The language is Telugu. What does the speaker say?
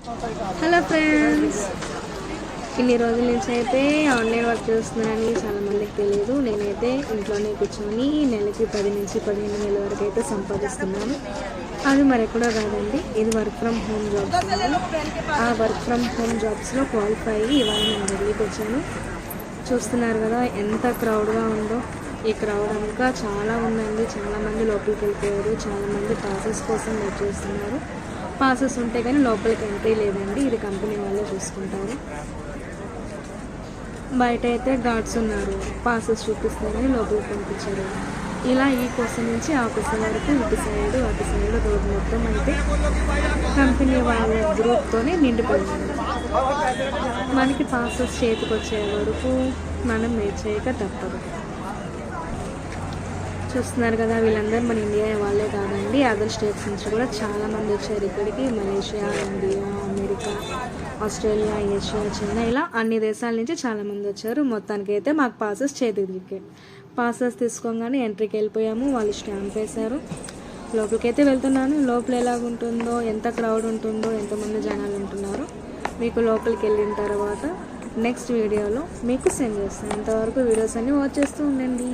హలో ఫ్రెండ్స్, ఇన్ని రోజుల నుంచి అయితే ఆన్లైన్ వర్క్ చేస్తున్నానని చాలామందికి తెలియదు. నేనైతే ఇంట్లోనే కూర్చొని నెలకి 10 నుంచి 15 వేల వరకు అయితే సంపాదిస్తున్నాను. అది మరెక్కడో కాదండి, ఇది వర్క్ ఫ్రమ్ హోమ్ జాబ్స్. ఆ వర్క్ ఫ్రమ్ హోమ్ జాబ్స్లో క్వాలిఫై అయ్యి ఇవాళ నేను ఢిల్లీకి వచ్చాను. చూస్తున్నారు కదా ఎంత క్రౌడ్గా ఉందో. ఈ క్రౌడ్ ఇంకా చాలా ఉందండి. చాలామంది లోపలికి వెళ్ళిపోయారు, చాలామంది పాసెస్ కోసం వెయిట్ చేస్తున్నారు. పాసెస్ ఉంటే కానీ లోపలికి ఎంట్రీ లేదండి, ఇది కంపెనీ వాళ్ళే చూసుకుంటారు. బయట అయితే గార్డ్స్ ఉన్నారు, పాసెస్ చూపిస్తే కానీ లోపలికి పంపించారు. ఇలా ఈ కోసం నుంచి ఆ కోసం వరకు ఇటు సైడ్ అటు సైడ్ రోడ్ మొత్తం అయితే కంపెనీ వాళ్ళ గ్రూప్తోనే నిండిపోయింది. మనకి పాసెస్ చేతికి వచ్చే వరకు మనం వెయిట్ చేయక తప్పదు. చూస్తున్నారు కదా, వీళ్ళందరూ మన ఇండియా వాళ్ళే కాదండి, అదర్ స్టేట్స్ నుంచి కూడా చాలామంది వచ్చారు ఇక్కడికి. Malaysia, India, America, Australia, Asia, China, ఇలా అన్ని దేశాల నుంచి చాలామంది వచ్చారు. మొత్తానికి అయితే మాకు పాసెస్ చేతికి పాసెస్ తీసుకోగానే ఎంట్రీకి వెళ్ళిపోయాము. వాళ్ళు స్టాంప్ వేశారు. లోపలికి అయితే వెళ్తున్నాను. లోపల ఎలాగుంటుందో, ఎంత క్రౌడ్ ఉంటుందో, ఎంతమంది జనాలు ఉంటున్నారో మీకు లోపలికి వెళ్ళిన తర్వాత నెక్స్ట్ వీడియోలో మీకు సెండ్ చేస్తాను. ఇంతవరకు వీడియోస్ అన్నీ వాచ్ చేస్తూ ఉండండి.